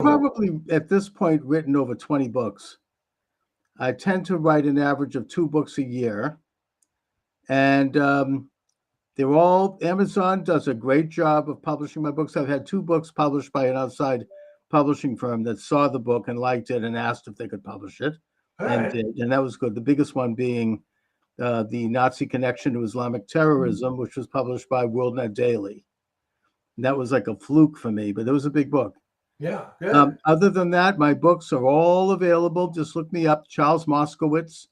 Probably at this point written over 20 books. I tend to write an average of 2 books a year. And they're all, Amazon does a great job of publishing my books. I've had 2 books published by an outside publishing firm that saw the book and liked it and asked if they could publish it, All and right. did. And that was good. The biggest one being the Nazi Connection to Islamic Terrorism, which was published by WorldNet Daily. And that was like a fluke for me, but it was a big book. Yeah, good. Other than that, my books are all available. Just look me up, Charles Moscowitz,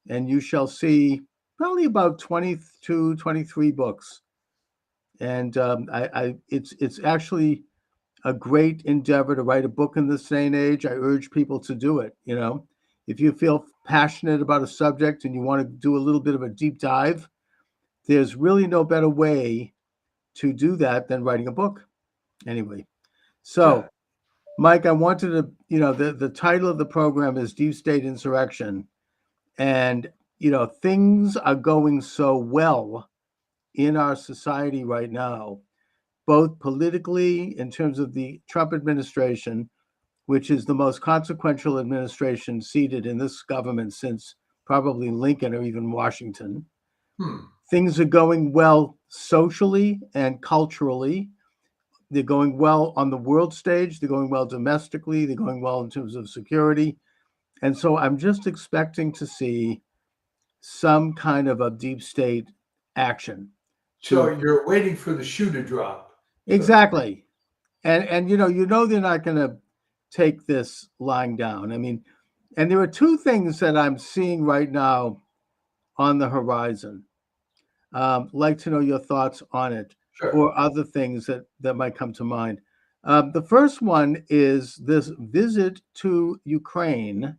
and you shall see probably about 22, 23 books. And it's actually a great endeavor to write a book in this day and age. I urge people to do it. If you feel passionate about a subject and you want to do a little bit of a deep dive, there's really no better way to do that than writing a book. Anyway, so Mike, I wanted to, the title of the program is Deep State Insurrection. And, things are going so well in our society right now, both politically in terms of the Trump administration, which is the most consequential administration seated in this government since probably Lincoln or even Washington. Things are going well socially and culturally. They're going well on the world stage. They're going well domestically. They're going well in terms of security. And so I'm just expecting to see some kind of a deep state action. So you're waiting for the shoe to drop. Exactly. And they're not going to take this lying down. I mean, and there are 2 things that I'm seeing right now on the horizon. Like to know your thoughts on it. Sure. Or other things that might come to mind. The first one is this visit to Ukraine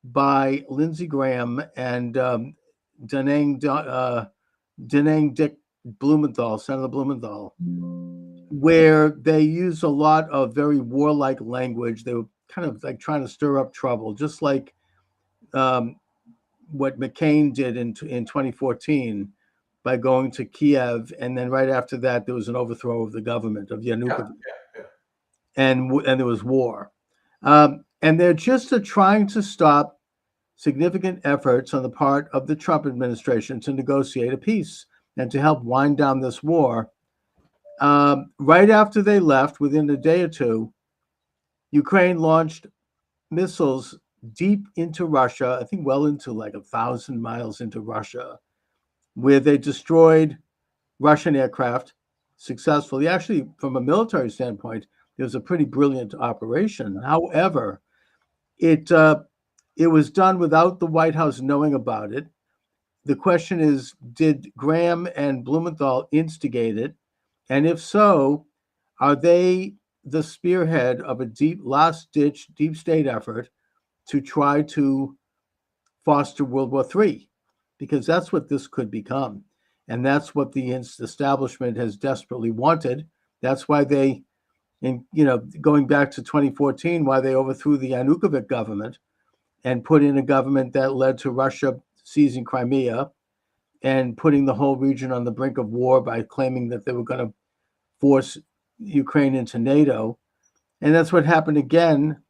by Lindsey Graham and Denang Dick Blumenthal, Senator Blumenthal, where they use a lot of very warlike language. They were kind of like trying to stir up trouble, just like what McCain did in 2014. By going to Kiev, and then right after that, there was an overthrow of the government of Yanukovych, and there was war. And they're just trying to stop significant efforts on the part of the Trump administration to negotiate a peace and to help wind down this war. Right after they left, within a day or 2, Ukraine launched missiles deep into Russia, I think well into like 1,000 miles into Russia, where they destroyed Russian aircraft successfully. Actually, from a military standpoint, it was a pretty brilliant operation. However, it was done without the White House knowing about it. The question is, did Graham and Blumenthal instigate it? And if so, are they the spearhead of a last-ditch deep state effort to try to foster World War III? Because that's what this could become. And that's what the establishment has desperately wanted. That's why they, going back to 2014, why they overthrew the Yanukovych government and put in a government that led to Russia seizing Crimea and putting the whole region on the brink of war by claiming that they were going to force Ukraine into NATO. And that's what happened again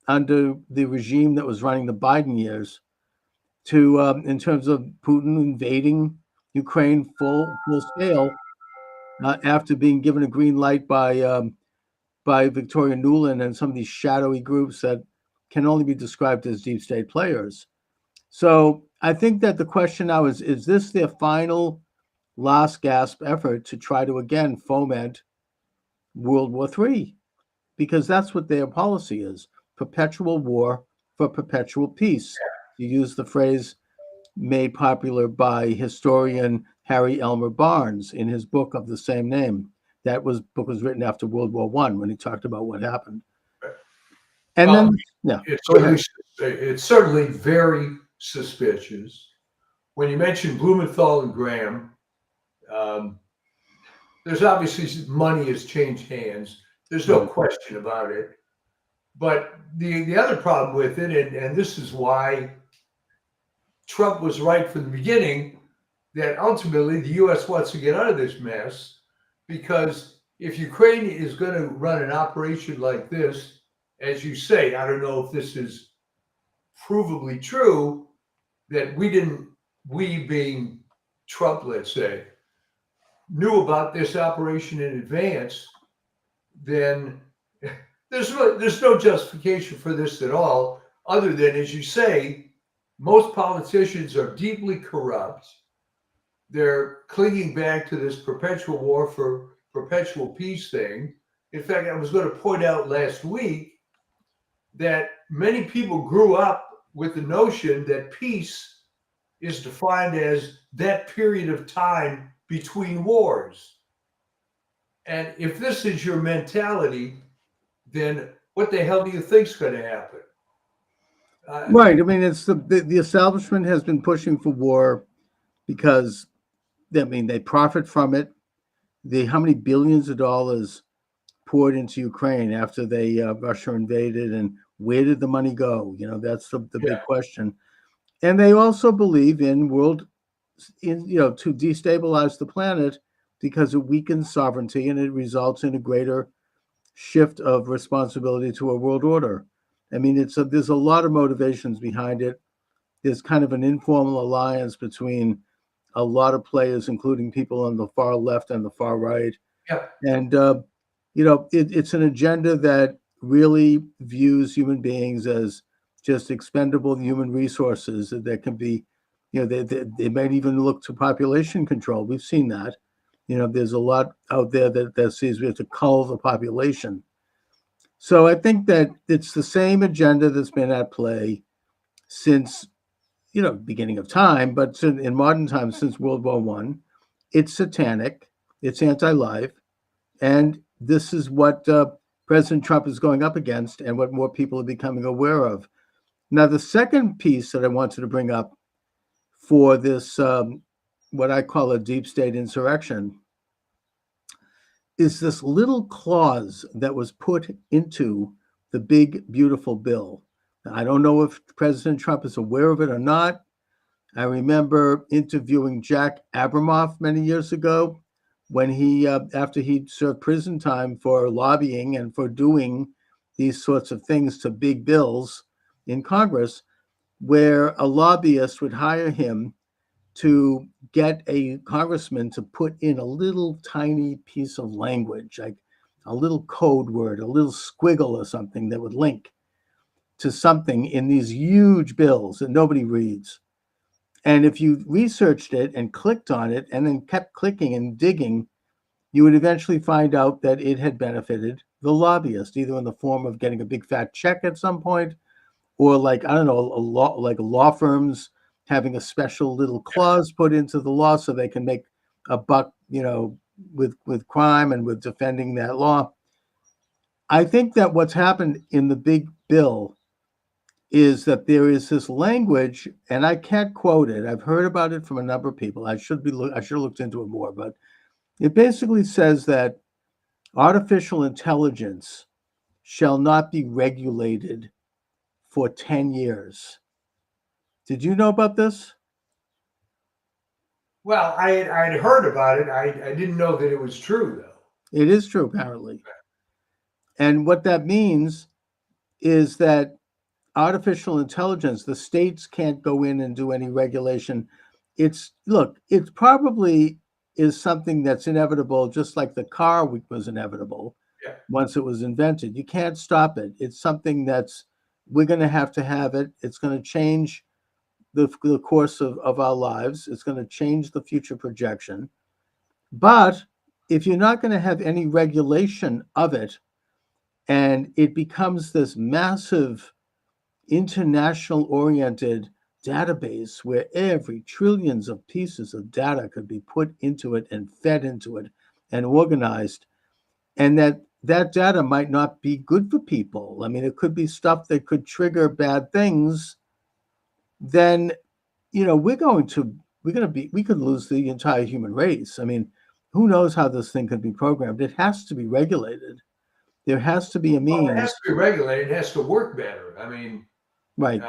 under the regime that was running the Biden years. In terms of Putin invading Ukraine full scale after being given a green light by Victoria Nuland and some of these shadowy groups that can only be described as deep state players. So I think that the question now is this their final last gasp effort to try to again foment World War III? Because that's what their policy is: perpetual war for perpetual peace. You use the phrase made popular by historian Harry Elmer Barnes in his book of the same name. That book was written after World War I when he talked about what happened. And it's certainly very suspicious. When you mentioned Blumenthal and Graham, there's obviously money has changed hands. There's no question about it. But the other problem with it, and this is why Trump was right from the beginning, that ultimately the U.S. wants to get out of this mess, because if Ukraine is going to run an operation like this as you say, I don't know if this is provably true, that we being Trump, let's say, knew about this operation in advance, then there's no justification for this at all, other than, as you say, most politicians are deeply corrupt. They're clinging back to this perpetual war for perpetual peace thing. In fact, I was going to point out last week that many people grew up with the notion that peace is defined as that period of time between wars. And if this is your mentality, then what the hell do you think's going to happen? Right. I mean, it's the establishment has been pushing for war because, I mean, they profit from it. How many billions of dollars poured into Ukraine after Russia invaded, and where did the money go? That's the big question. And they also believe in to destabilize the planet because it weakens sovereignty and it results in a greater shift of responsibility to a world order. I mean, there's a lot of motivations behind it. There's kind of an informal alliance between a lot of players, including people on the far left and the far right. Yeah. And, it's an agenda that really views human beings as just expendable human resources that can be, they might even look to population control. We've seen that. There's a lot out there that says we have to cull the population. So I think that it's the same agenda that's been at play since, beginning of time, but in modern times, since World War I. It's satanic, it's anti-life, and this is what President Trump is going up against and what more people are becoming aware of. Now, the second piece that I wanted to bring up for this, what I call a deep state insurrection, is this little clause that was put into the big, beautiful bill. Now, I don't know if President Trump is aware of it or not. I remember interviewing Jack Abramoff many years ago when he, after he served prison time for lobbying and for doing these sorts of things to big bills in Congress, where a lobbyist would hire him to get a congressman to put in a little tiny piece of language, like a little code word, a little squiggle or something that would link to something in these huge bills that nobody reads. And if you researched it and clicked on it and then kept clicking and digging, you would eventually find out that it had benefited the lobbyist, either in the form of getting a big fat check at some point, or like, I don't know, like law firms having a special little clause put into the law so they can make a buck, with crime and with defending that law. I think that what's happened in the big bill is that there is this language, and I can't quote it. I've heard about it from a number of people. I should have looked into it more, but it basically says that artificial intelligence shall not be regulated for 10 years. Did you know about this? Well, I had heard about it. I didn't know that it was true, though. It is true, apparently. And what that means is that artificial intelligence, the states can't go in and do any regulation. It probably is something that's inevitable, just like the car was inevitable once it was invented. You can't stop it. It's something we're going to have it. It's going to change the course of our lives. It's going to change the future projection. But if you're not going to have any regulation of it, and it becomes this massive international oriented database where every trillions of pieces of data could be put into it and fed into it and organized, and that data might not be good for people. I mean, it could be stuff that could trigger bad things. Then, we could lose the entire human race. I mean, who knows how this thing could be programmed? It has to be regulated. There has to be a means. Well, it has to be regulated. It has to work better. I mean, right.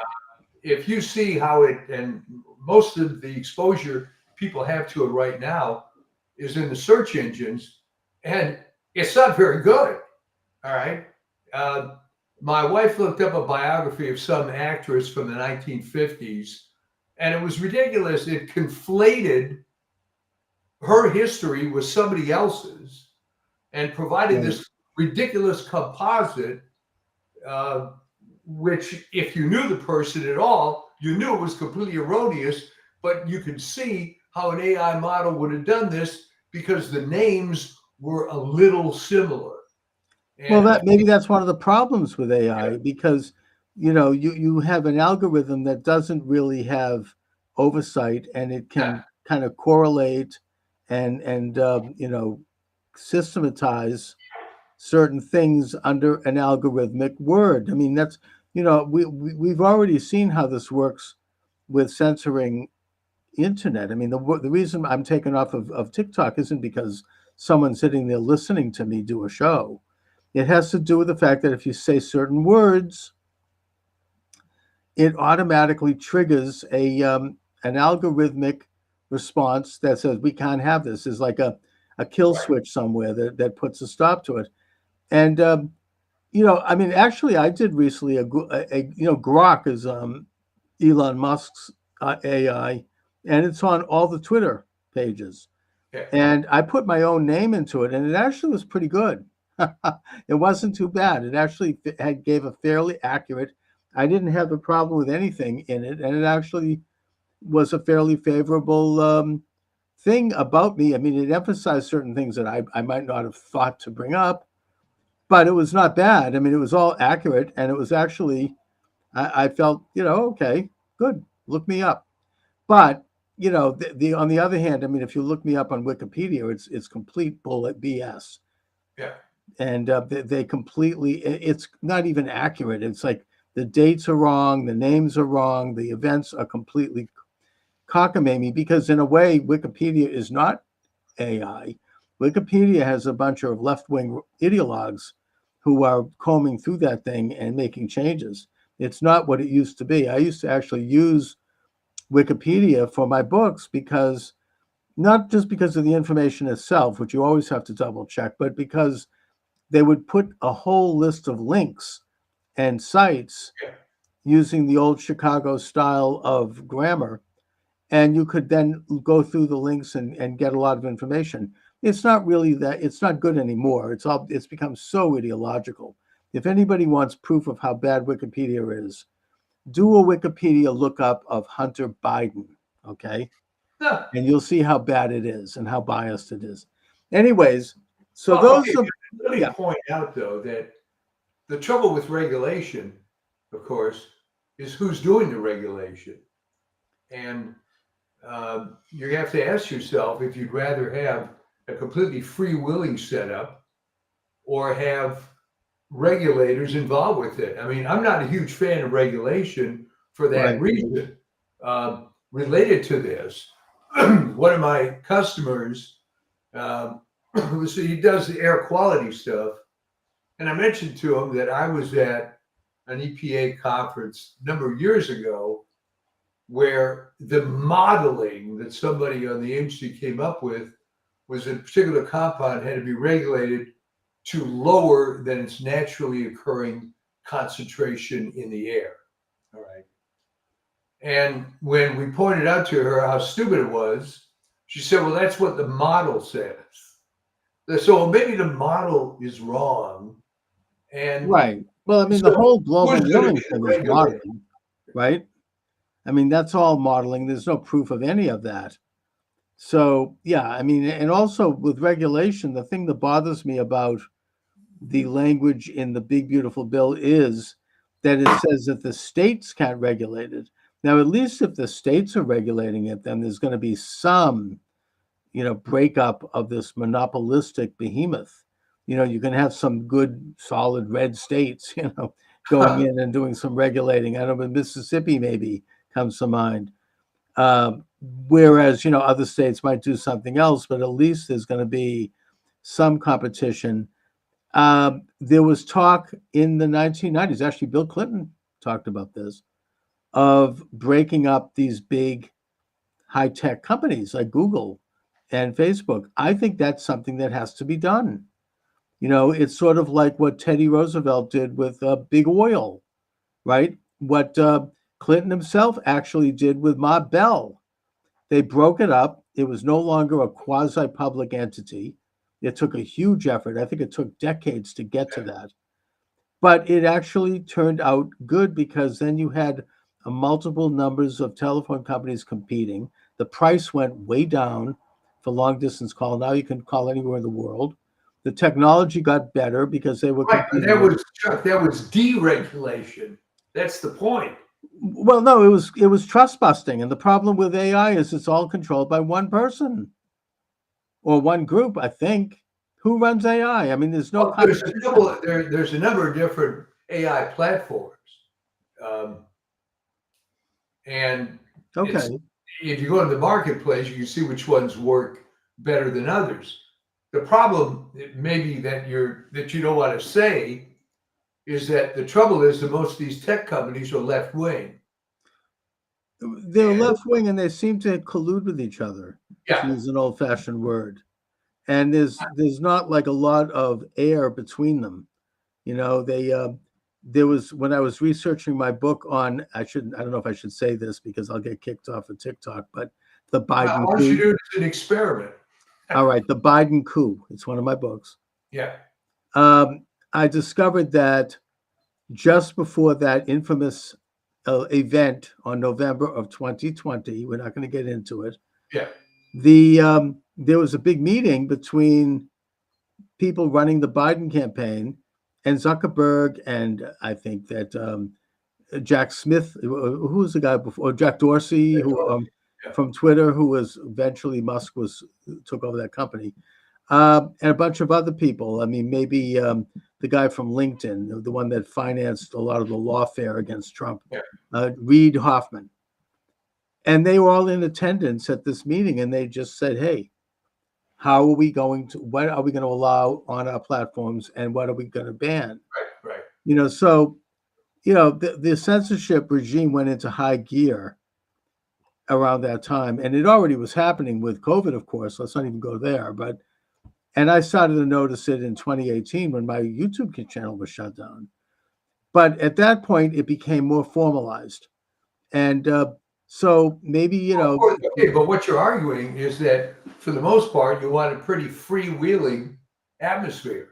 If you see how and most of the exposure people have to it right now is in the search engines, and it's not very good. All right. my wife looked up a biography of some actress from the 1950s, and it was ridiculous. It conflated her history with somebody else's and provided this ridiculous composite, which, if you knew the person at all, you knew it was completely erroneous, but you could see how an AI model would have done this because the names were a little similar. And well, maybe that's one of the problems with AI, because you have an algorithm that doesn't really have oversight, and it can kind of correlate and systematize certain things under an algorithmic word. I mean, that's we've already seen how this works with censoring internet. I mean, the reason I'm taken off of TikTok isn't because someone's sitting there listening to me do a show. It has to do with the fact that if you say certain words, it automatically triggers an algorithmic response that says we can't have this. There's like a kill switch somewhere that puts a stop to it. And I mean, actually, I did recently Grok is Elon Musk's AI, and it's on all the Twitter pages. And I put my own name into it, and it actually was pretty good. It wasn't too bad. It actually gave a fairly accurate. I didn't have a problem with anything in it, and it actually was a fairly favorable thing about me. I mean, it emphasized certain things that I might not have thought to bring up, but it was not bad. I mean, it was all accurate, and it was actually, I felt, okay, good, look me up. But the on the other hand, I mean, if you look me up on Wikipedia, it's complete bullet BS. Yeah. And they completely, it's not even accurate. It's like the dates are wrong, the names are wrong, the events are completely cockamamie, because in a way, Wikipedia is not AI. Wikipedia has a bunch of left-wing ideologues who are combing through that thing and making changes. It's not what it used to be. I used to actually use Wikipedia for my books, because not just because of the information itself, which you always have to double check, but because they would put a whole list of links and sites using the old Chicago style of grammar, and you could then go through the links and get a lot of information. It's not really that, it's not good anymore. It's become so ideological. If anybody wants proof of how bad Wikipedia is, do a Wikipedia lookup of Hunter Biden, okay? And you'll see how bad it is and how biased it is. Anyways, so let me point out, though, that the trouble with regulation, of course, is who's doing the regulation. And you have to ask yourself if you'd rather have a completely freewheeling setup or have regulators involved with it. I mean, I'm not a huge fan of regulation for that reason. Related to this, one of my customers, he does the air quality stuff, and I mentioned to him that I was at an EPA conference a number of years ago where the modeling that somebody on the agency came up with was that a particular compound had to be regulated to lower than its naturally occurring concentration in the air. All right. And when we pointed out to her how stupid it was, she said, well, that's what the model says. So maybe the model is wrong. And well, I mean, the whole global warming thing is modeling, right? I mean, that's all modeling. There's no proof of any of that. So, yeah, I mean, and also with regulation, the thing that bothers me about the language in the Big Beautiful Bill is that it says that the states can't regulate it. Now, at least if the states are regulating it, then there's going to be some, breakup of this monopolistic behemoth. You can have some good, solid red states, going in and doing some regulating. I don't know, Mississippi maybe comes to mind. Whereas, other states might do something else, but at least there's going to be some competition. There was talk in the 1990s, actually, Bill Clinton talked about this, of breaking up these big high-tech companies like Google and Facebook. I think that's something that has to be done. It's sort of like what Teddy Roosevelt did with big oil, right? What Clinton himself actually did with Ma Bell. They broke it up. It was no longer a quasi-public entity. It took a huge effort. I think it took decades to get to that. But it actually turned out good because then you had a multiple numbers of telephone companies competing. The price went way down for long distance call. Now you can call anywhere in the world. The technology got better because they were Right, but competing. that was deregulation. That's the point. Well, no, it was trust busting, and the problem with AI is it's all controlled by one person or one group. I think. Who runs AI? I mean, there's no Well, there's competition. there's a number of different AI platforms, um, and it's Okay. if you go to the marketplace, you can see which ones work better than others. The problem maybe that you don't want to say is that the trouble is that most of these tech companies are left wing. They're left wing and they seem to collude with each other, to Yeah, use an old fashioned word. And there's not like a lot of air between them. They there was when I was researching my book on I don't know if I should say this because I'll get kicked off of TikTok, but the Biden all you coup. do is an experiment. All right, the Biden coup. It's one of my books. Yeah, I discovered that just before that infamous event on November of 2020, we're not going to get into it. yeah. There was a big meeting between people running the Biden campaign and Zuckerberg, and I think that Jack Smith, who was the guy before, Jack Dorsey, who Yeah. from Twitter, who was eventually Musk took over that company, and a bunch of other people. I mean, maybe the guy from LinkedIn, the one that financed a lot of the lawfare against Trump, Reid Hoffman. And they were all in attendance at this meeting, and they just said, "Hey, what are we going to allow on our platforms, and what are we going to ban?" Right. So the censorship regime went into high gear around that time, and it already was happening with COVID, of course. Let's not even go there, and I started to notice it in 2018 when my YouTube channel was shut down. But at that point, it became more formalized, and so maybe Okay, but what you're arguing is that for the most part, you want a pretty freewheeling atmosphere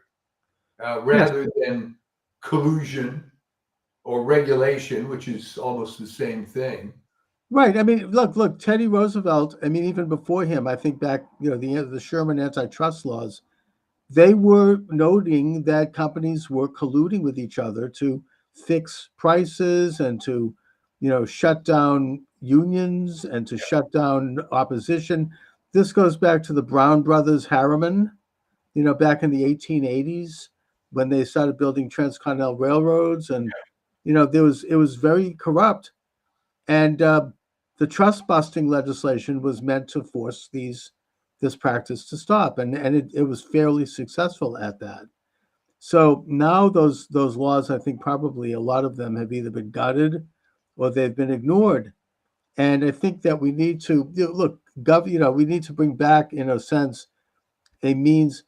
yes. rather than collusion or regulation, which is almost the same thing. Right. I mean, look, Teddy Roosevelt. I mean, even before him, I think back, the Sherman antitrust laws. They were noting that companies were colluding with each other to fix prices and to, shut down unions and to shut down opposition. This goes back to the Brown brothers Harriman, back in the 1880s when they started building transcontinental railroads, and it was very corrupt, and the trust busting legislation was meant to force this practice to stop, and it was fairly successful at that. So now those laws, I think probably a lot of them have either been gutted or they've been ignored. And I think that we need to look, we need to bring back, in a sense, a means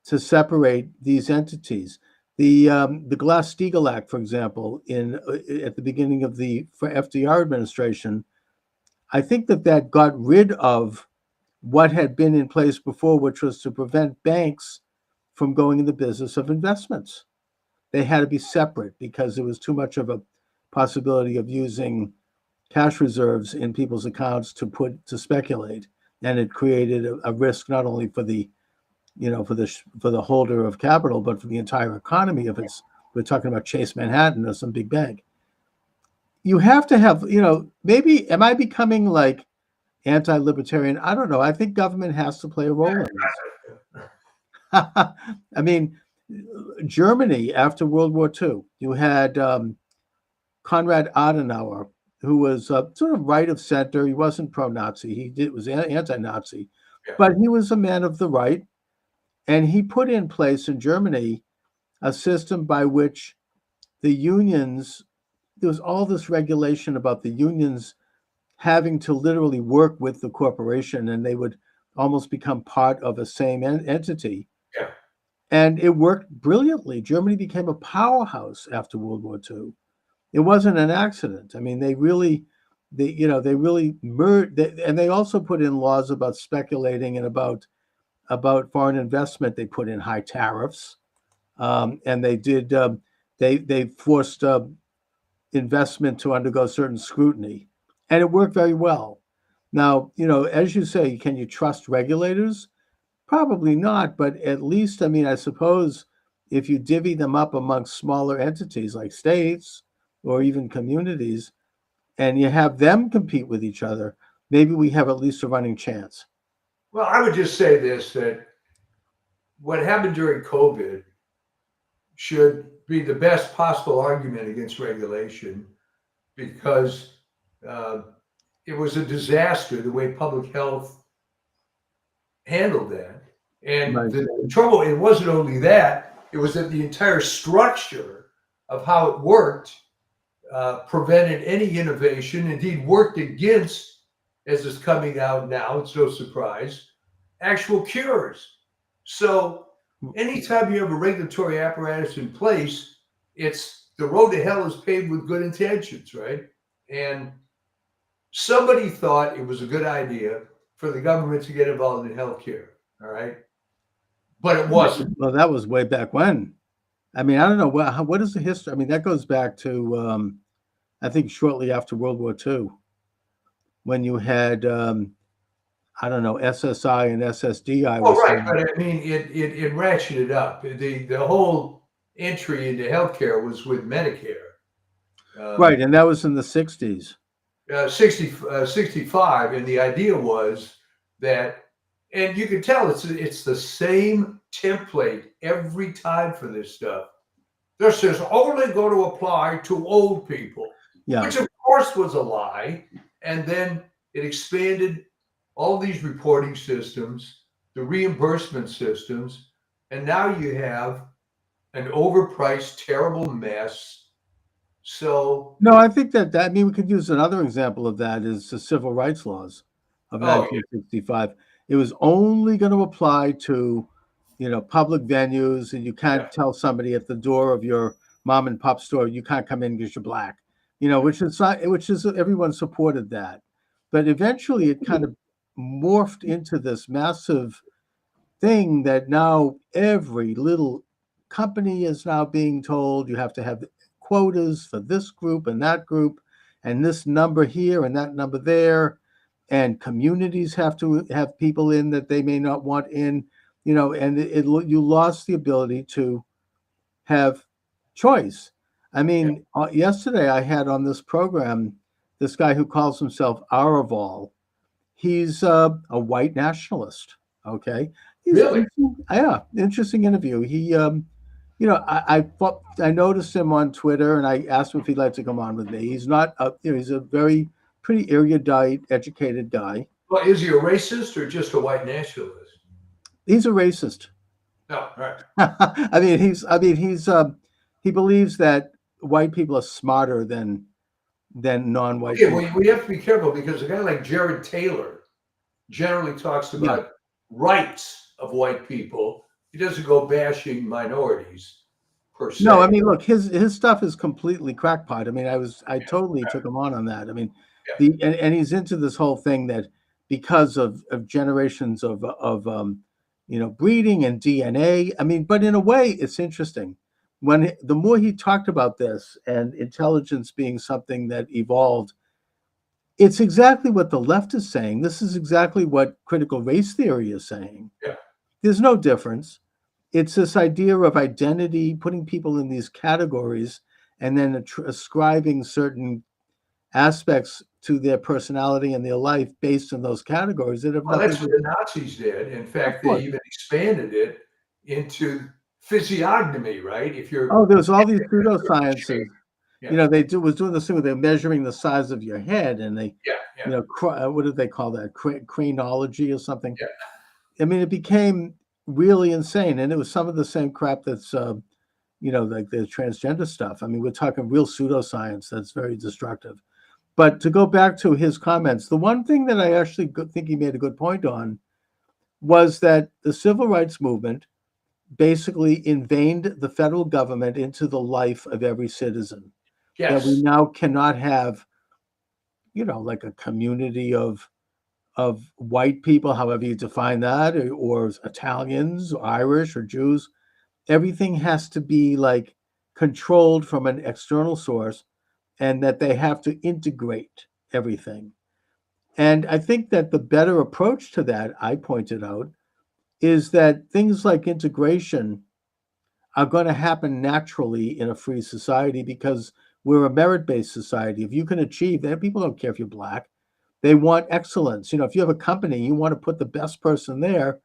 to separate these entities. The Glass-Steagall Act, for example, at the beginning of the FDR administration, I think that got rid of what had been in place before, which was to prevent banks from going in the business of investments. They had to be separate because there was too much of a possibility of using cash reserves in people's accounts to speculate, and it created a risk not only for the for the holder of capital, but for the entire economy. If we're talking about Chase Manhattan or some big bank, you have to have, maybe am I becoming like anti-libertarian? I don't know. I think government has to play a role in this. I mean, Germany after World War II, you had Konrad Adenauer, who was sort of right of center. He wasn't pro-Nazi. Was anti-Nazi, but he was a man of the right, and he put in place in Germany a system by which the unions. There was all this regulation about the unions having to literally work with the corporation, and they would almost become part of a same entity. Yeah. and it worked brilliantly. Germany became a powerhouse after World War II. It wasn't an accident. I mean, they really, they really merged, and they also put in laws about speculating and about foreign investment. They put in high tariffs, and they did. They forced investment to undergo certain scrutiny, and it worked very well. Now, as you say, can you trust regulators? Probably not, but at least, I mean, I suppose if you divvy them up amongst smaller entities like states or even communities, and you have them compete with each other, maybe we have at least a running chance. Well, I would just say this, that what happened during COVID should be the best possible argument against regulation, because uh, it was a disaster the way public health handled that. And Right. the trouble, it wasn't only that, it was that the entire structure of how it worked prevented any innovation, indeed worked against, as is coming out now, it's no surprise, actual cures. So anytime you have a regulatory apparatus in place, it's the road to hell is paved with good intentions, right? And somebody thought it was a good idea for the government to get involved in healthcare, all right? But it wasn't. Well, that was way back when. I mean, I don't know what is the history. I mean, that goes back to I think shortly after World War II, when you had I don't know, SSI and SSDI Well, was right, but I mean, it ratcheted up. The whole entry into healthcare was with Medicare. right, and that was in the 60s. 65, and the idea was that, and you can tell it's the same template every time for this stuff. This is only going to apply to old people, Yeah. which of course was a lie. And then it expanded all these reporting systems, the reimbursement systems, and now you have an overpriced, terrible mess. So, No, I think that I mean we could use another example of that is the civil rights laws of oh, yeah, 1965. It was only going to apply to, public venues, and you yeah, can't tell somebody at the door of your mom and pop store you can't come in because you're black. Which is not, which is everyone supported that, but eventually it kind of morphed into this massive thing that now every little company is now being told you have to have quotas for this group and that group and this number here and that number there, and communities have to have people in that they may not want in, and you lost the ability to have choice. I yeah. mean, yesterday I had on this program this guy who calls himself Araval. He's a white nationalist. Okay, Really? yeah, interesting interview. He, I noticed him on Twitter, and I asked him if he'd like to come on with me. He's not, he's a very pretty erudite, educated guy. Well, is he a racist or just a white nationalist? He's a racist. No, right. He believes that white people are smarter than non-white Okay, people. well, we have to be careful because a guy like Jared Taylor generally talks about rights of white people. He doesn't go bashing minorities per se. No, I mean, look, his stuff is completely crackpot. I mean, I totally took him on that. I mean, Yeah. and he's into this whole thing that because of generations of breeding and DNA. I mean, but in a way, it's interesting. The more he talked about this and intelligence being something that evolved, it's exactly what the left is saying. This is exactly what critical race theory is saying. Yeah. There's no difference. It's this idea of identity, putting people in these categories, and then ascribing certain aspects to their personality and their life based on those categories that have Well, nothing that's to what do. the Nazis did. In fact, Of they course. even expanded it into physiognomy, right? If you're Oh, there's all these pseudosciences. Yeah. They was doing this thing where they're measuring the size of your head, and they, yeah, what did they call that? Cranology or something. yeah. I mean, it became really insane, and it was some of the same crap that's, like the transgender stuff. I mean, we're talking real pseudoscience that's very destructive. But to go back to his comments, the one thing that I actually think he made a good point on was that the civil rights movement basically inveined the federal government into the life of every citizen. That we Yes. now cannot have, like a community of white people, however you define that, or Italians, or Irish, or Jews. Everything has to be like controlled from an external source, and that they have to integrate everything. And I think that the better approach to that, I pointed out, is that things like integration are going to happen naturally in a free society because we're a merit-based society. If you can achieve that, people don't care if you're black. They want excellence. If you have a company, you want to put the best person there.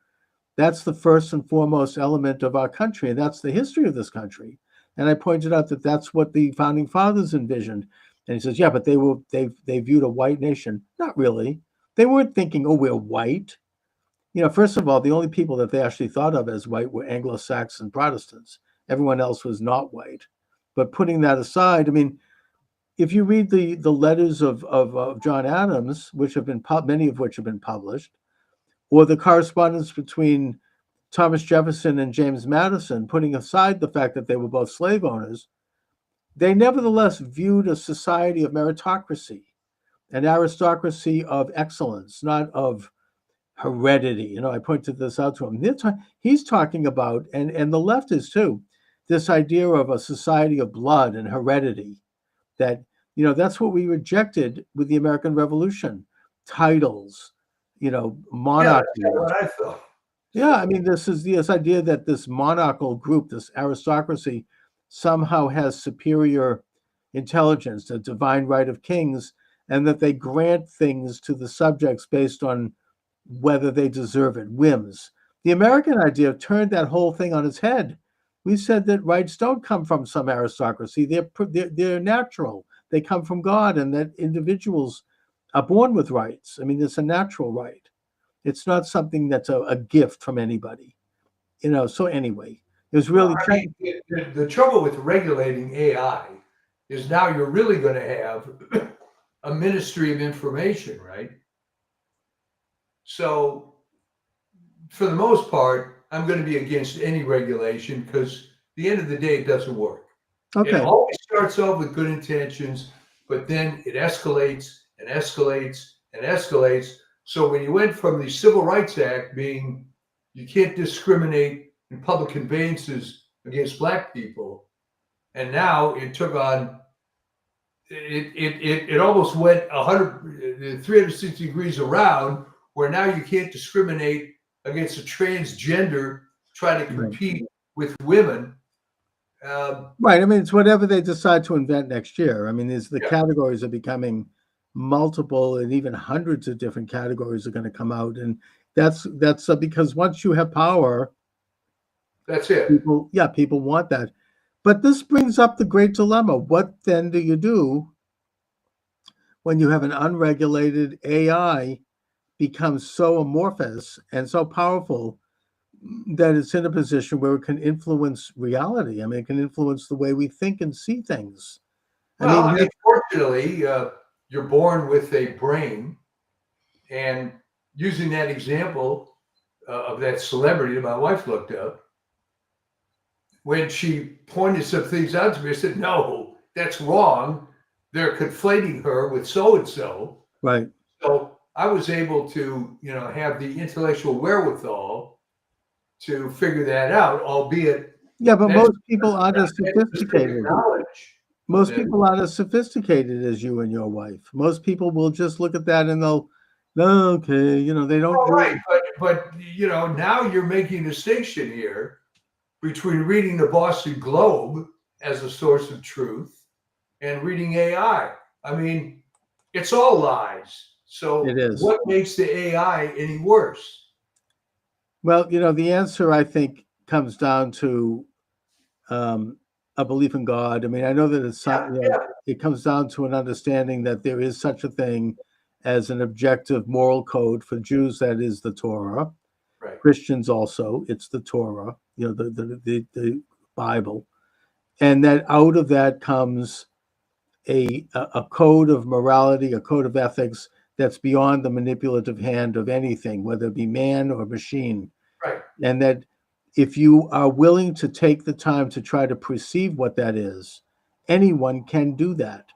That's the first and foremost element of our country, and that's the history of this country. And I pointed out that that's what the founding fathers envisioned. And he says, yeah, but they viewed a white nation. Not really. They weren't thinking, oh, we're white. First of all, the only people that they actually thought of as white were Anglo-Saxon Protestants. Everyone else was not white. But putting that aside, I mean, if you read the letters of John Adams, which have been many of which have been published, or the correspondence between Thomas Jefferson and James Madison, putting aside the fact that they were both slave owners, they nevertheless viewed a society of meritocracy, an aristocracy of excellence, not of heredity. I pointed this out to him. He's talking about, and the left is too, this idea of a society of blood and heredity. That that's what we rejected with the American Revolution. Titles, monarchy. Yeah, that's what I thought. Yeah, I mean, this is this idea that this monarchical group, this aristocracy, somehow has superior intelligence, a divine right of kings, and that they grant things to the subjects based on whether they deserve it, whims. The American idea turned that whole thing on its head. We said that rights don't come from some aristocracy; they're natural. They come from God, and that individuals are born with rights. I mean, it's a natural right. It's not something that's a gift from anybody. So anyway, it was really the trouble with regulating AI is now you're really going to have a Ministry of Information, right? So for the most part, I'm going to be against any regulation because at the end of the day, it doesn't work. okay. It always starts off with good intentions, but then it escalates and escalates and escalates. So when you went from the Civil Rights Act being you can't discriminate in public conveyances against black people, and now it took on it almost went 360 degrees around, where now you can't discriminate against a transgender trying to compete with women. Right. I mean, it's whatever they decide to invent next year. I mean, the categories are becoming multiple, and even hundreds of different categories are going to come out, and that's because once you have power, that's it. People want that. But this brings up the great dilemma. What then do you do when you have an unregulated AI becomes so amorphous and so powerful that it's in a position where it can influence reality? I mean, it can influence the way we think and see things. Well, unfortunately, you're born with a brain, and using that example of that celebrity that my wife looked up, when she pointed some things out to me, I said, no, that's wrong. They're conflating her with so-and-so. Right. So I was able to, have the intellectual wherewithal to figure that out, albeit. Yeah, but most people aren't as sophisticated. Knowledge. Most people aren't as sophisticated as you and your wife. Most people will just look at that and they'll, okay, they don't. All right, but now you're making a distinction here between reading the Boston Globe as a source of truth and reading AI. I mean, it's all lies. So it is. What makes the AI any worse? Well, the answer, I think, comes down to a belief in God. I mean, I know that it comes down to an understanding that there is such a thing as an objective moral code. For Jews, that is the Torah. Right. Christians also, it's the Torah, the Bible. And that out of that comes a code of morality, a code of ethics that's beyond the manipulative hand of anything, whether it be man or machine. Right. And that if you are willing to take the time to try to perceive what that is, anyone can do that.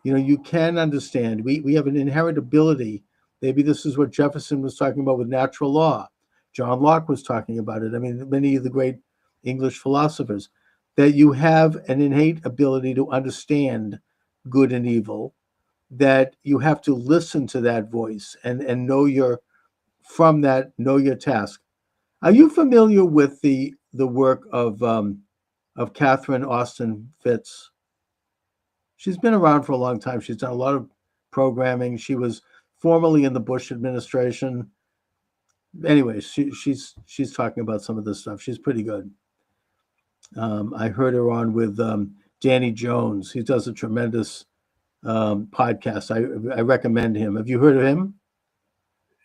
You can understand. We have an inherent ability. Maybe this is what Jefferson was talking about with natural law. John Locke was talking about it. I mean, many of the great English philosophers, that you have an innate ability to understand good and evil, that you have to listen to that voice and know know your task. Are you familiar with the work of Catherine Austin Fitz? She's been around for a long time. She's done a lot of programming. She was formerly in the Bush administration. Anyway, she's talking about some of this stuff. She's pretty good. I heard her on with Danny Jones. He does a tremendous podcast. I recommend him. Have you heard of him?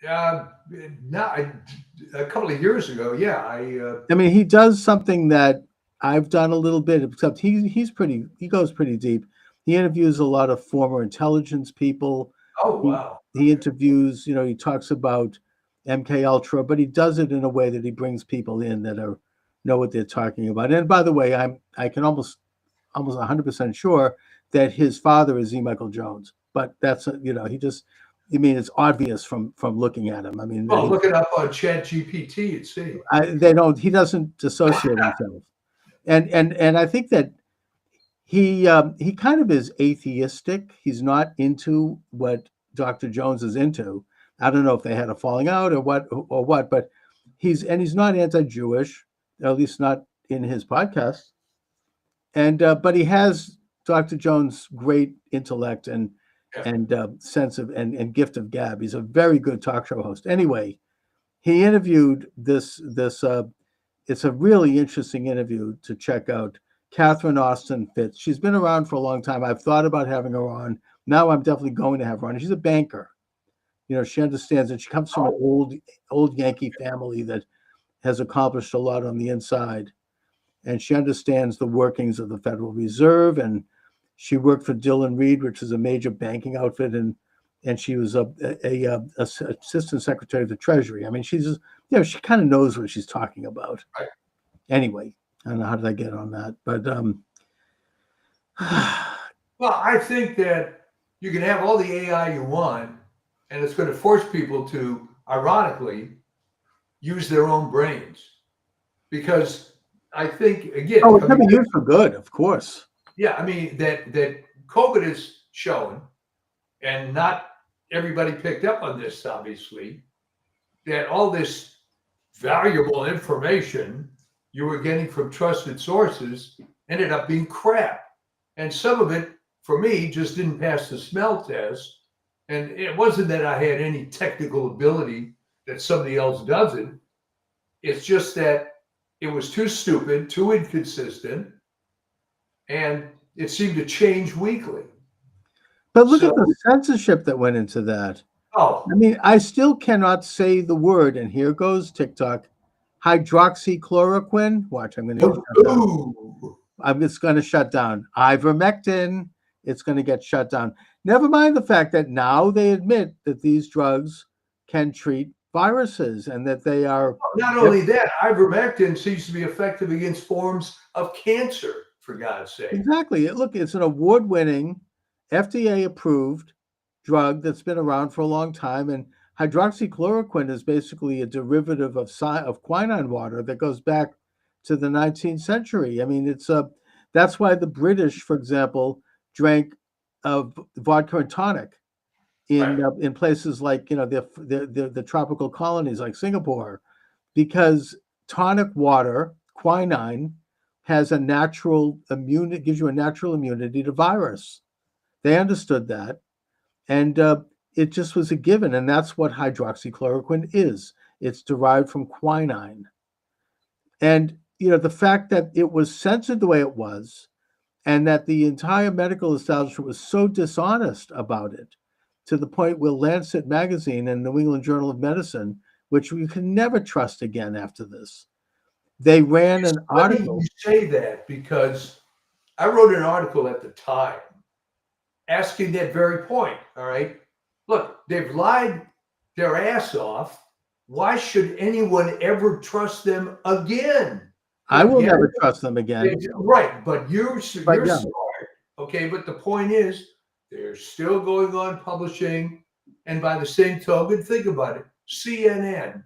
Not a couple of years ago. Yeah, I mean, he does something that I've done a little bit, except he goes pretty deep. He interviews a lot of former intelligence people. Oh, wow. He interviews, he talks about MK Ultra, but he does it in a way that he brings people in that know what they're talking about. And by the way, I can almost 100% sure that his father is E. Michael Jones, but that's it's obvious from looking at him. I mean, look it up on Chat GPT and see. He doesn't dissociate himself, and I think that he kind of is atheistic. He's not into what Dr. Jones is into. I don't know if they had a falling out or what, but he's not anti-Jewish, at least not in his podcast. And but he has Dr. Jones' great intellect and sense of and gift of gab. He's a very good talk show host. Anyway, he interviewed this. It's a really interesting interview to check out. Catherine Austin Fitz. She's been around for a long time. I've thought about having her on. Now I'm definitely going to have her on. She's a banker. She understands that she comes from an old Yankee family that has accomplished a lot on the inside. And she understands the workings of the Federal Reserve. And she worked for Dillon Reed, which is a major banking outfit. And she was a assistant secretary of the Treasury. I mean, she kind of knows what she's talking about. Right. Anyway, I don't know how did I get on that, but well, I think that you can have all the AI you want, and it's going to force people to, ironically, use their own brains. Because I think, again, it's going to be used for good, of course. Yeah, I mean that COVID is shown, and not everybody picked up on this, obviously, that all this valuable information you were getting from trusted sources ended up being crap. And some of it, for me, just didn't pass the smell test. And it wasn't that I had any technical ability that somebody else doesn't. It's just that it was too stupid, too inconsistent, and it seemed to change weekly. But look at the censorship that went into that. Oh. I mean, I still cannot say the word, and here goes TikTok, hydroxychloroquine. Watch, I'm going it's going to shut down. Ivermectin, it's going to get shut down. Never mind the fact that now they admit that these drugs can treat viruses and that they are... Not only that, ivermectin seems to be effective against forms of cancer, for God's sake. Exactly. Look, it's an award-winning, FDA-approved drug that's been around for a long time, and hydroxychloroquine is basically a derivative of quinine water that goes back to the 19th century. I mean, that's why the British, for example, drank vodka and tonic in places like the tropical colonies like Singapore, because tonic water, quinine, has a natural gives you a natural immunity to virus. They understood that, and it just was a given, and that's what hydroxychloroquine is. It's derived from quinine. And the fact that it was censored the way it was, and that the entire medical establishment was so dishonest about it, to the point where Lancet magazine and New England Journal of Medicine, which we can never trust again after this, they ran an article. You say that because I wrote an article at the time asking that very point. All right, look, they've lied their ass off why should anyone ever trust them again? I But will yet, never trust them again. right, but you're But yeah, smart, okay? But the point is, they're still going on publishing, and by the same token, think about it: CNN,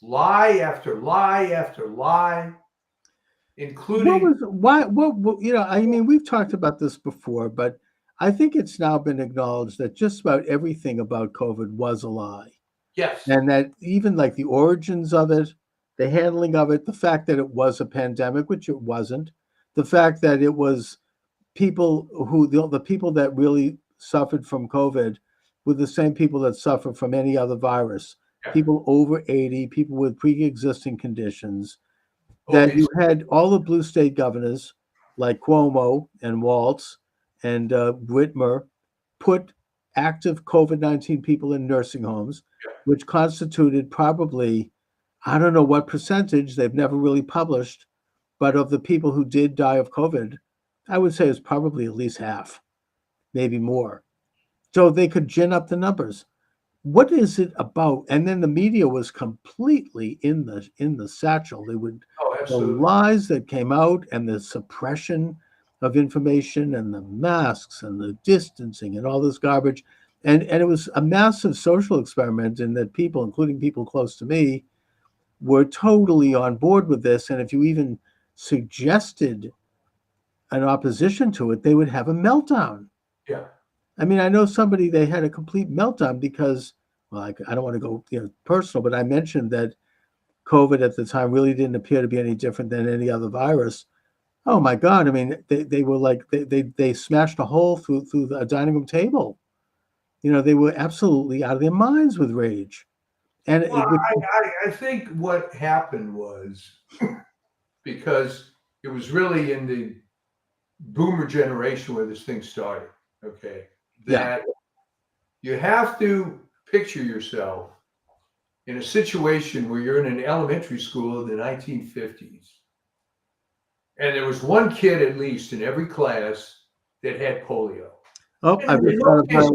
lie after lie after lie, including what you know, I mean, we've talked about this before, but I think it's now been acknowledged that just about everything about COVID was a lie. yes, And that even like the origins of it, the handling of it, the fact that it was a pandemic, which it wasn't, the fact that it was people who the people that really suffered from COVID were the same people that suffer from any other virus. yeah, People over 80, people with pre-existing conditions, that obese, you had all the blue state governors like Cuomo and Waltz and Whitmer put active COVID-19 people in nursing homes, yeah, which constituted probably, I don't know what percentage, they've never really published, but of the people who did die of COVID, I would say it's probably at least half, maybe more. So they could gin up the numbers. What is it about? And then the media was completely in the satchel. oh, The absolutely, lies that came out and the suppression of information and the masks and the distancing and all this garbage. And it was a massive social experiment in that people, including people close to me, were totally on board with this. And if you even suggested an opposition to it, they would have a meltdown. yeah. I mean, I know somebody, they had a complete meltdown because, well, I don't want to go, personal, but I mentioned that COVID at the time really didn't appear to be any different than any other virus. Oh my God! I mean, they were like they smashed a hole through the dining room table. They were absolutely out of their minds with rage. And Well, it would, I think what happened was because it was really in the boomer generation where this thing started, okay, yeah, that you have to picture yourself in a situation where you're in an elementary school in the 1950s, and there was one kid at least in every class that had polio. oh, And in most cases,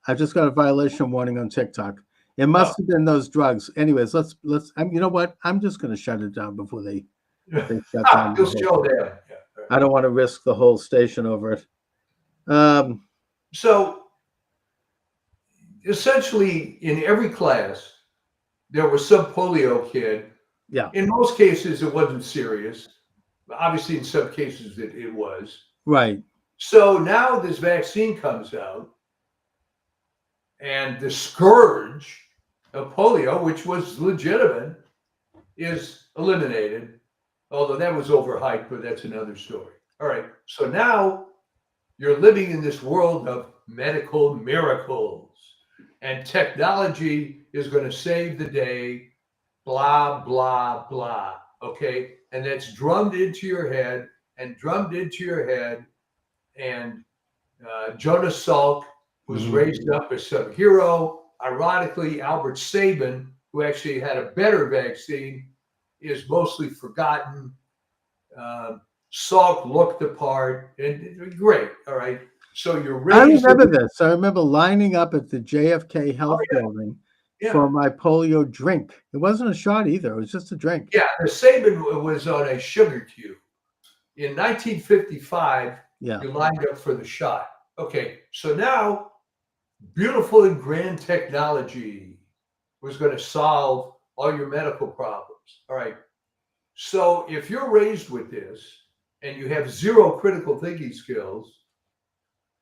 I've just got a violation warning on TikTok. It oh, must have been those drugs. Anyways, you know what? I'm just going to shut it down before they shut down the you'll whole show thing. them. Yeah. I don't want to risk the whole station over it. Um, So essentially, in every class, there was some polio kid. yeah, In most cases, it wasn't serious. Obviously, in some cases, it was. right. So now this vaccine comes out, and the scourge of polio, which was legitimate, is eliminated. Although that was overhyped, but that's another story. All right. So now you're living in this world of medical miracles, and technology is going to save the day, blah, blah, blah. Okay. And that's drummed into your head and drummed into your head. And Jonas Salk was raised up as some hero. Ironically, Albert Sabin, who actually had a better vaccine, is mostly forgotten. Salk looked the part, and great. All right. So you're I raised. remember this. I remember lining up at the JFK Oh, Health Building yeah. for my polio drink. It wasn't a shot either. It was just a drink. Yeah. The Sabin was on a sugar cube. In 1955, Yeah. you lined up for the shot. Okay. So now, beautiful and grand technology was going to solve all your medical problems. All right. So if you're raised with this and you have zero critical thinking skills,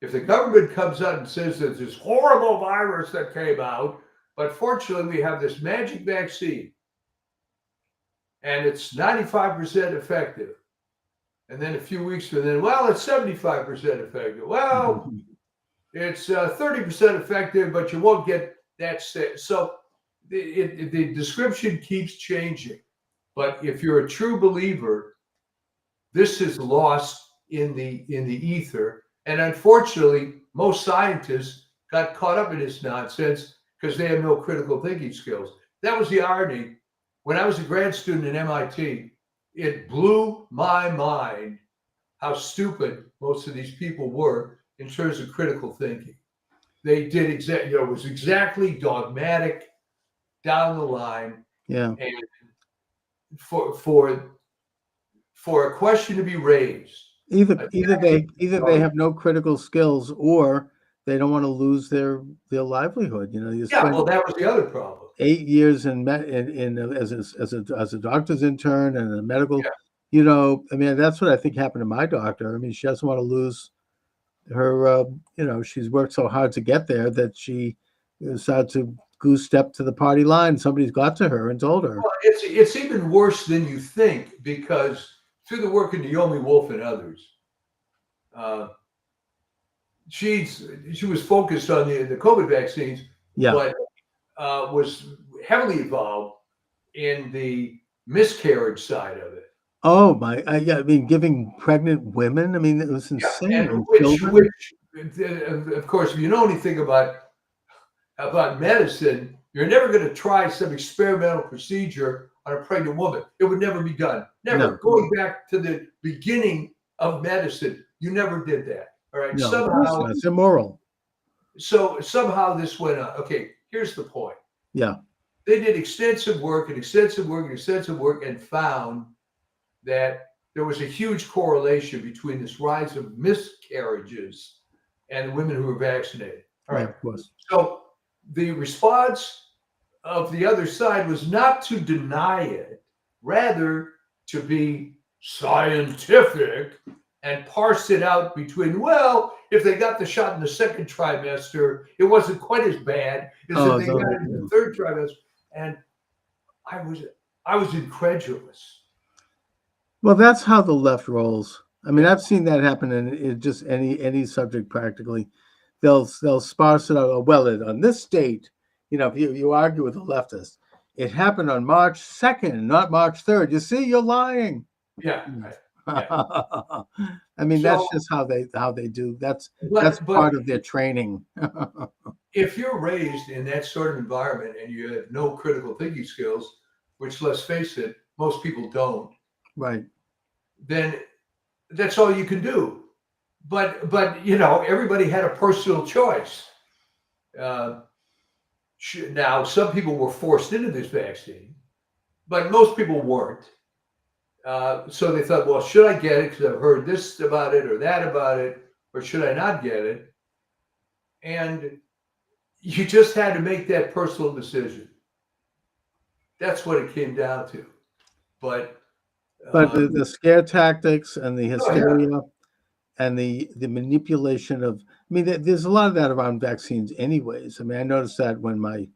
if the government comes out and says there's this horrible virus that came out, but fortunately we have this magic vaccine and it's 95% effective. And then a few weeks from then, well, it's 75% effective. Well, it's 30% effective, but you won't get that. So the description keeps changing. But if you're a true believer, this is lost in the ether. And unfortunately, most scientists got caught up in this nonsense because they have no critical thinking skills. That was the irony. When I was a grad student at MIT, it blew my mind how stupid most of these people were in terms of critical thinking. They did it was exactly dogmatic. down the line, Yeah. and for a question to be raised. Either they have no critical skills, or they don't want to lose their livelihood. You know, you Yeah, spend well, that was the other problem. 8 years in as a doctor's intern and a medical. Yeah. You know, I mean, that's what I think happened to my doctor. I mean, she doesn't want to lose her. You know, she's worked so hard to get there that she decided to goose step to the party line. Somebody's got to her and told her. Well, it's even worse than you think, because through the work of Naomi Wolf and others, uh, she was focused on the COVID vaccines, Yeah. but was heavily involved in the miscarriage side of it. Oh my! Yeah, I mean, giving pregnant women. I mean, it was insane. And And which, children. of course, if you know anything about medicine, you're never going to try some experimental procedure on a pregnant woman. It would never be done. Never. No. Going back to the beginning of medicine, you never did that. All right. No, Somehow it's immoral. So somehow this went on. Okay, here's the point. Yeah. They did extensive work and found that there was a huge correlation between this rise of miscarriages and the women who were vaccinated. All right. Yeah, of course. So the response of the other side was not to deny it, rather to be scientific and parse it out between, well, if they got the shot in the second trimester, it wasn't quite as bad as if they got it in the third trimester. And I was incredulous. Well, that's how the left rolls. I mean, I've seen that happen in just any subject practically. They'll sparse it out. Oh, well, on this date, you know, if you argue with a leftist, it happened on March 2nd, not March 3rd. You see, you're lying. Yeah. Right. I mean, that's just how they do. That's part of their training. If you're raised in that sort of environment and you have no critical thinking skills, which, let's face it, most people don't, right, then that's all you can do. But you know, everybody had a personal choice. Now, some people were forced into this vaccine, but most people weren't. So they thought, well, should I get it because I've heard this about it or that about it, or should I not get it? And you just had to make that personal decision. That's what it came down to. But the scare tactics and the hysteria and the manipulation of, I mean, there's a lot of that around vaccines anyways. I mean, I noticed that when my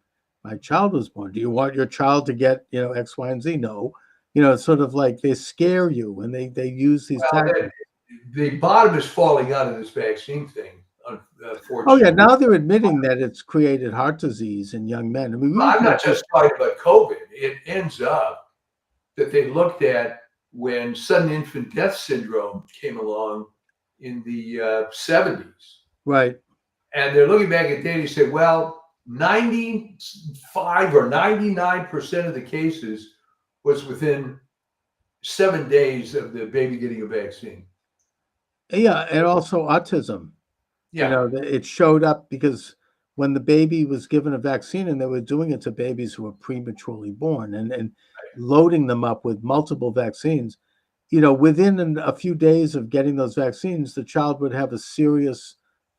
child was born. Do you want your child to get, you know, X, Y, and Z? No. You know, it's sort of like they scare you and they use these tactics. The bottom is falling out of this vaccine thing, unfortunately. Oh, yeah. Now they're admitting that it's created heart disease in young men. I mean, I'm not just talking about COVID. It ends up that they looked at when sudden infant death syndrome came along in the 70s. Right. And they're looking back at data and say, well, 95 or 99% of the cases was within 7 days of the baby getting a vaccine. Yeah, and also autism. Yeah. You know, it showed up because when the baby was given a vaccine, and they were doing it to babies who were prematurely born and loading them up with multiple vaccines, you know, within a few days of getting those vaccines, the child would have a serious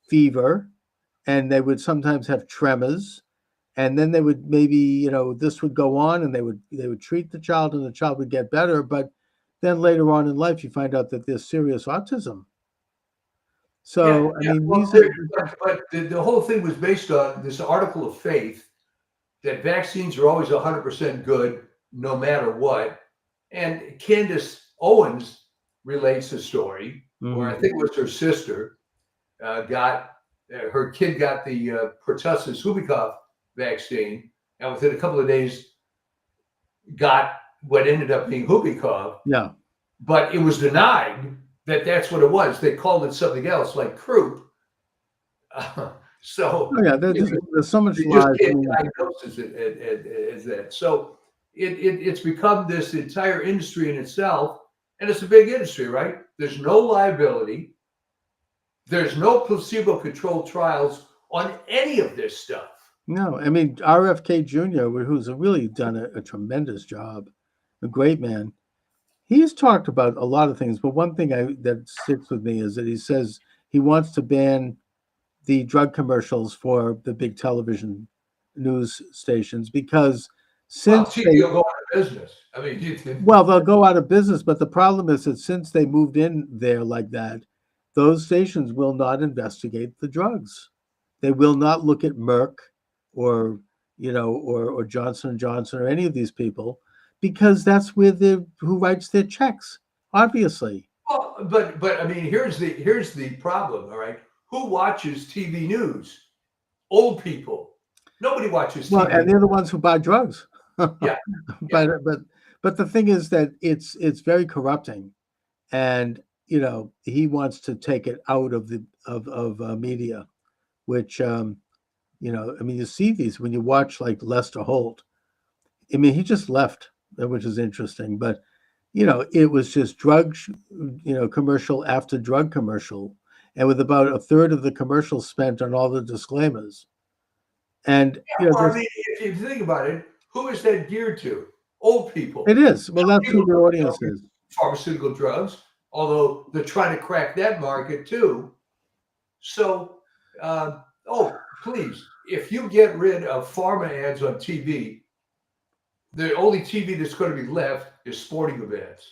fever, and they would sometimes have tremors. And then they would maybe, you know, this would go on, and they would treat the child, and the child would get better. But then later on in life, you find out that there's serious autism. So, I mean, but the whole thing was based on this article of faith that vaccines are always 100% good, no matter what. And Candace Owens relates a story where I think it was her sister her kid got the pertussis Hubikoff vaccine, and within a couple of days got what ended up being Hubikoff. Yeah. But it was denied that that's what it was. They called it something else, like croup. There's so much lies. Diagnosis as that. So it's become this entire industry in itself, and it's a big industry, right? There's no liability. There's no placebo-controlled trials on any of this stuff. No, I mean RFK Jr., who's really done a tremendous job, a great man. He's talked about a lot of things, but one thing that sticks with me is that he says he wants to ban the drug commercials for the big television news stations because Well, since TV they will go out of business. I mean, well, they'll go out of business, but the problem is that since they moved in there like that, those stations will not investigate the drugs. They will not look at Merck or or Johnson and Johnson or any of these people because that's where the who writes their checks, obviously. well, but I mean, here's the problem. All right, who watches TV news? Old people. Nobody watches Well, and TV. they're the ones who buy drugs. Yeah, but yeah. but the thing is that it's very corrupting, and he wants to take it out of the of media, which I mean, you see these when you watch like Lester Holt. I mean, he just left, which is interesting, but it was just commercial after drug commercial, and with about a third of the commercial spent on all the disclaimers. And Well, I this mean, if you think about it, who is that geared to? Old people. it is. Well, that's who People the don't audience use is. pharmaceutical drugs, although they're trying to crack that market too. So, oh, please, if you get rid of pharma ads on TV, the only TV that's going to be left is sporting events.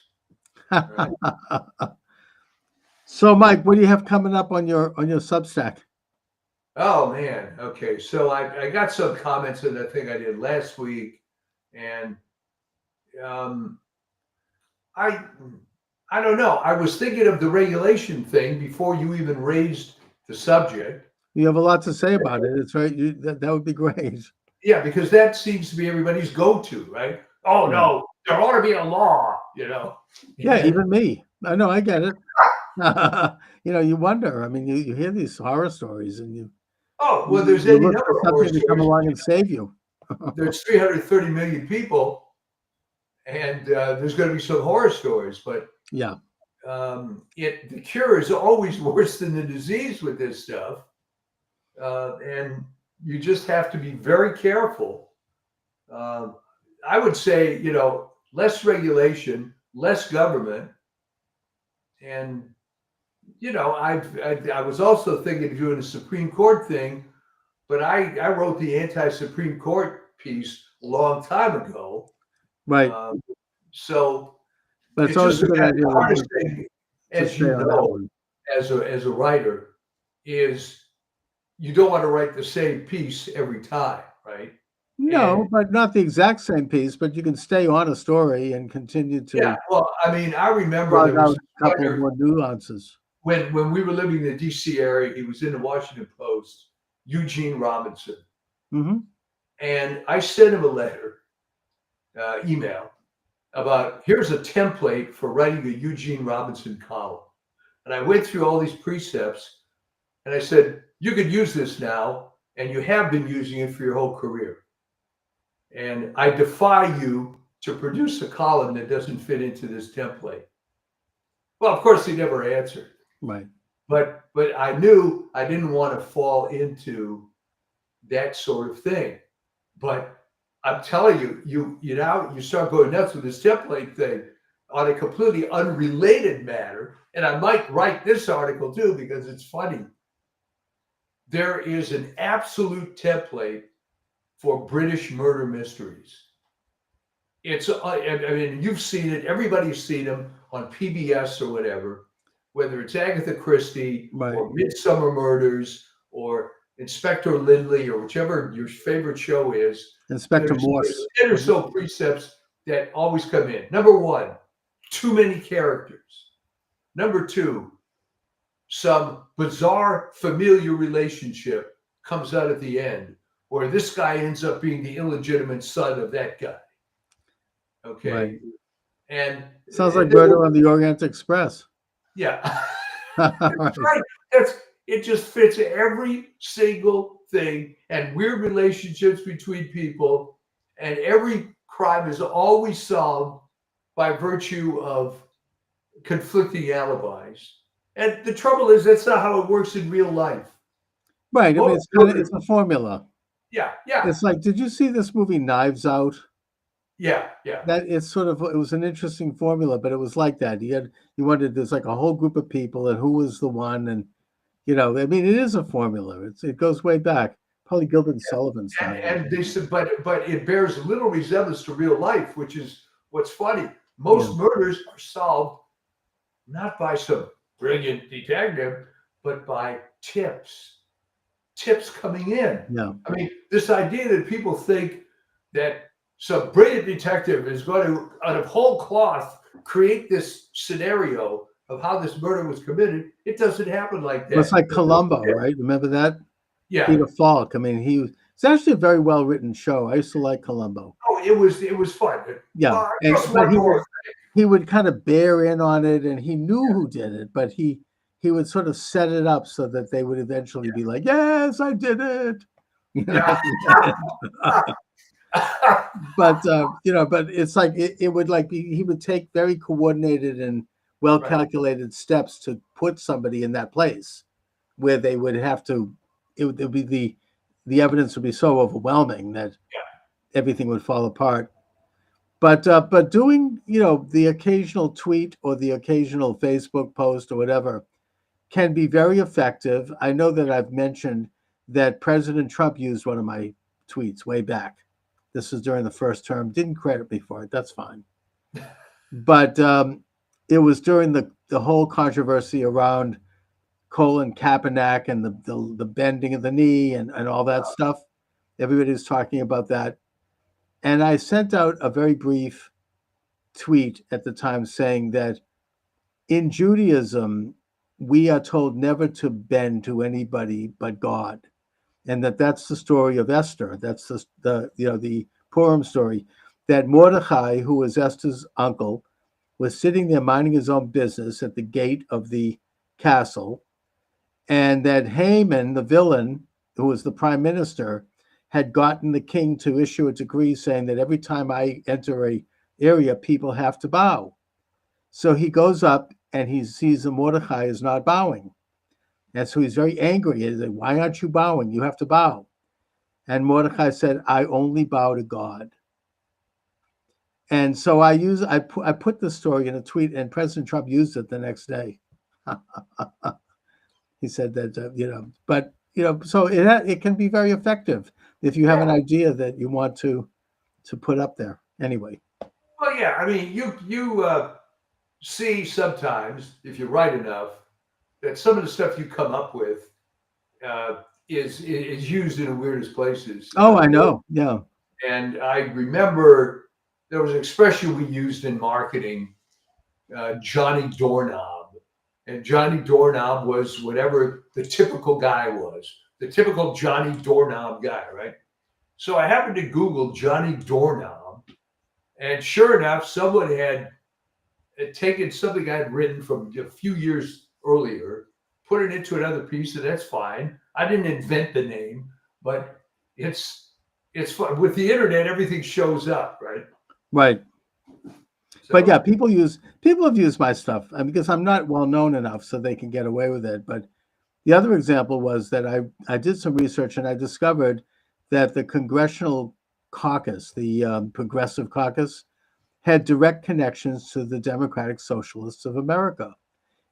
Right? So, Mike, what do you have coming up on your Substack? Oh man. Okay. So I got some comments in the thing I did last week, and um, I I don't know. I was thinking of the regulation thing before you even raised the subject. You have a lot to say about it. It's right. That would be great. Yeah, because that seems to be everybody's go-to, right? Oh Yeah. no, there ought to be a law, you know. Yeah, And even me. I know. I get it. You wonder. I mean, you hear these horror stories, and you oh well, you, there's you any look for number of horror something to come stories. along and save you. There's 330 million people, and there's going to be some horror stories, but Yeah. the cure is always worse than the disease with this stuff, and you just have to be very careful. Uh, I would say, less regulation, less government, and I was also thinking of doing a Supreme Court thing, but I wrote the anti-Supreme Court piece a long time ago. Right. Um, so But it's it's always just a good idea the hardest to thing, to as stay you on that know, one. as a writer, is you don't want to write the same piece every time, right? No, And but not the exact same piece, but you can stay on a story and continue yeah, to well, I mean, I remember plug there out was a a couple of writer more nuances. when we were living in the D.C. area. He was in the Washington Post, Eugene Robinson, Hmm. and I sent him a letter, email about here's a template for writing a Eugene Robinson column, and I went through all these precepts, and I said you could use this now, and you have been using it for your whole career, and I defy you to produce a column that doesn't fit into this template. Well, of course, he never answered. Right. But I knew I didn't want to fall into that sort of thing. But I'm telling you, you start going nuts with this template thing on a completely unrelated matter. And I might write this article too because it's funny. There is an absolute template for British murder mysteries. I mean, you've seen it. Everybody's seen them on PBS or whatever, whether it's Agatha Christie Right. or Midsummer Murders or Inspector Lindley or whichever your favorite show is. Inspector There's Morse. 10 or so precepts that always come in. Number one, too many characters. Number two, some bizarre familiar relationship comes out at the end, where this guy ends up being the illegitimate son of that guy. Okay. Right. And Sounds like Murder on the Orient Express. yeah, Right. right. It just fits every single thing, and weird relationships between people, and every crime is always solved by virtue of conflicting alibis. And the trouble is that's not how it works in real life. Right. I mean, Most it's murders, a formula. Yeah, yeah, It's like, did you see this movie Knives Out? yeah, yeah. That it's sort of it was an interesting formula, but it was like that. You wanted there's like a whole group of people and who was the one, and I mean, it is a formula. It goes way back. Probably Gilbert and Sullivan started it. And they said, but it bears little resemblance to real life, which is what's funny. Yeah. Most murders are solved not by some brilliant detective, but by tips coming in. Yeah. I mean, this idea that people think that some brilliant detective is going to, out of whole cloth, create this scenario of how this murder was committed, it doesn't happen like that. It's like Columbo, right? Remember that? Yeah. Peter Falk. I mean, it's actually a very well written show. I used to like Columbo. Oh, it was fun. Yeah, but he would kind of bear in on it, and he knew who did it, but he would sort of set it up so that they would eventually be like, "Yes, I did it." Yeah. But but it's like it would like he would take very coordinated and well calculated steps to put somebody in that place where they would have to. It would be the evidence would be so overwhelming that everything would fall apart. But doing the occasional tweet or the occasional Facebook post or whatever can be very effective. I know that I've mentioned that President Trump used one of my tweets way back. This was during the first term. Didn't credit me for it. That's fine. But it was during the whole controversy around Colin Kaepernick and the bending of the knee and all that stuff. Everybody was talking about that. And I sent out a very brief tweet at the time saying that in Judaism, we are told never to bend to anybody but God. And that's the story of Esther. That's the Purim story, that Mordecai, who was Esther's uncle, was sitting there minding his own business at the gate of the castle, and that Haman, the villain, who was the prime minister, had gotten the king to issue a decree saying that every time I enter a area, people have to bow. So he goes up and he sees that Mordecai is not bowing. And so he's very angry. He's like, "Why aren't you bowing? You have to bow." And Mordecai said, "I only bow to God." And so I put this story in a tweet, and President Trump used it the next day. He said that but so it can be very effective if you have an idea that you want to put up there. Anyway. Well, yeah. I mean, you see sometimes if you write enough that some of the stuff you come up with is used in the weirdest places. Oh, I know. Yeah. And I remember there was an expression we used in marketing, Johnny Doorknob. And Johnny Doorknob was whatever the typical guy was, the typical Johnny Doorknob guy, right? So I happened to Google Johnny Doorknob, and sure enough, someone had taken something I'd written from a few years earlier, put it into another piece, and that's fine. I didn't invent the name, but it's fun. With the internet, everything shows up, right? Right. So, but yeah, people have used my stuff because I'm not well known enough so they can get away with it. But the other example was that I did some research and I discovered that the Congressional Caucus, the Progressive Caucus, had direct connections to the Democratic Socialists of America,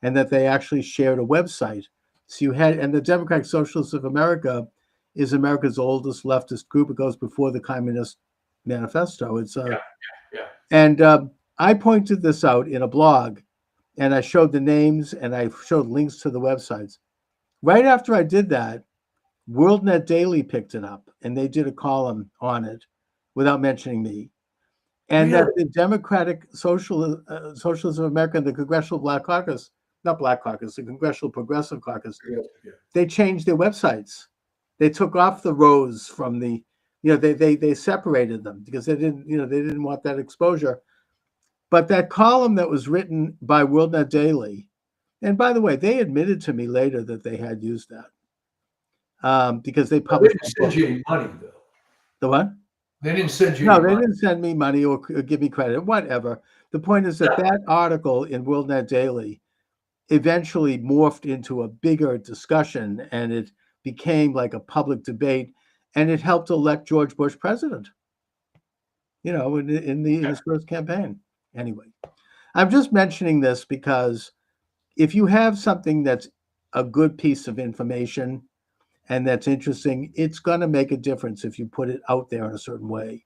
and that they actually shared a website. So and the Democratic Socialists of America is America's oldest leftist group. It goes before the Communist Manifesto. It's and I pointed this out in a blog, and I showed the names and I showed links to the websites. Right after I did that, WorldNet Daily picked it up, and they did a column on it without mentioning me. And that the Democratic Socialists of America and the Congressional the Congressional Progressive Caucus, they changed their websites. They took off the rows from the, they separated them because they didn't want that exposure. But that column that was written by WorldNet Daily, and by the way, they admitted to me later that they had used that because they published. They didn't send you any money, though. The what? They didn't send you. No, they didn't send me money or give me credit, whatever. The point is that that article in WorldNet Daily eventually morphed into a bigger discussion, and it became like a public debate. and it helped elect George Bush president. In his first campaign. Anyway, I'm just mentioning this because if you have something that's a good piece of information and that's interesting, it's going to make a difference if you put it out there in a certain way.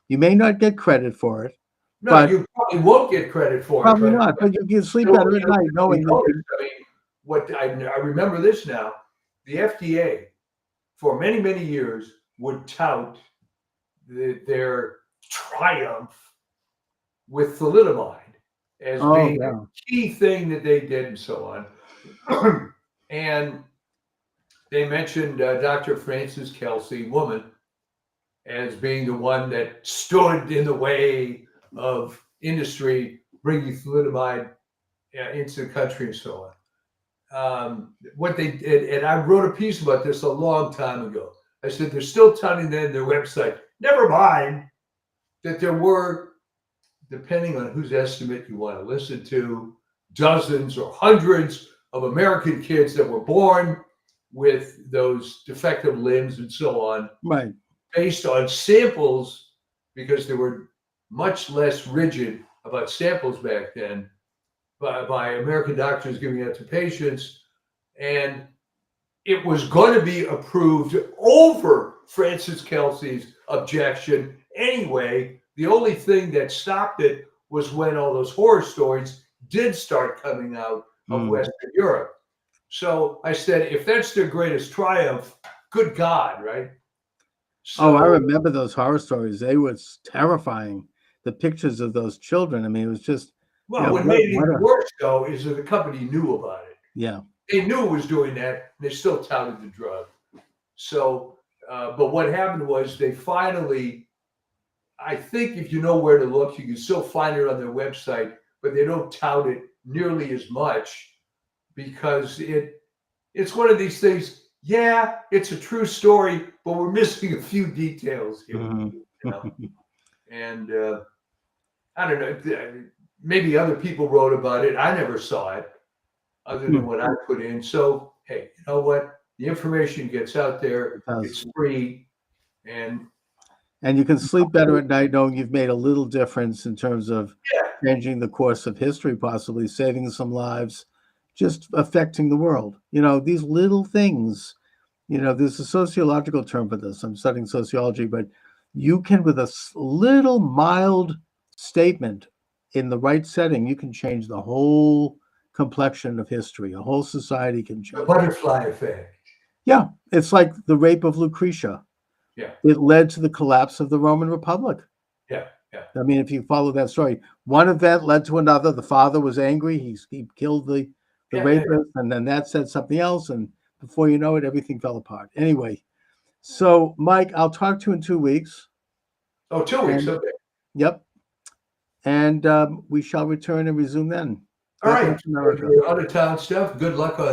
You may not get credit for it. No, but you probably won't get credit for probably it. not, but you can sleep better at night knowing that. I mean, what I remember this now, the FDA for many, many years would tout their triumph with thalidomide as being a key thing that they did and so on. And they mentioned Dr. Frances Kelsey, woman, as being the one that stood in the way of industry bringing thalidomide into the country and so on. What they did, and I wrote a piece about this a long time ago. I said they're still touting that in their website. Never mind that there were, depending on whose estimate you want to listen to, dozens or hundreds of American kids that were born with those defective limbs and so on, right, based on samples, because they were much less rigid about samples back then by American doctors giving it to patients. And it was going to be approved over Frances Kelsey's objection anyway. The only thing that stopped it was when all those horror stories did start coming out of Western Europe. So I said, if that's their greatest triumph, good God, right? So, I remember those horror stories. They were terrifying. The pictures of those children. I mean, it was just. Well, what made it even worse, though, is that the company knew about it. Yeah. They knew it was doing that, and they still touted the drug. So, but what happened was they finally, I think if you know where to look, you can still find it on their website, but they don't tout it nearly as much because it's one of these things. Yeah, it's a true story, but we're missing a few details here. And I don't know, maybe other people wrote about it. I never saw it other than what I put in. So, hey, you know what? The information gets out there. It's free. And you can sleep better at night knowing you've made a little difference in terms of changing the course of history, possibly saving some lives, just affecting the world. These little things, there's a sociological term for this. I'm studying sociology, but you can, with a little mild statement in the right setting, you can change the whole complexion of history. A whole society can change. The butterfly effect. Yeah. It's like the rape of Lucretia. Yeah. It led to the collapse of the Roman Republic. Yeah. Yeah. I mean, if you follow that story, one event led to another. The father was angry. He killed the rapist, and then that said something else. And before you know it, everything fell apart. Anyway, so Mike, I'll talk to you in 2 weeks. Oh, 2 weeks. Okay. Yep. And we shall return and resume then. All right. Your out of town stuff. Good luck on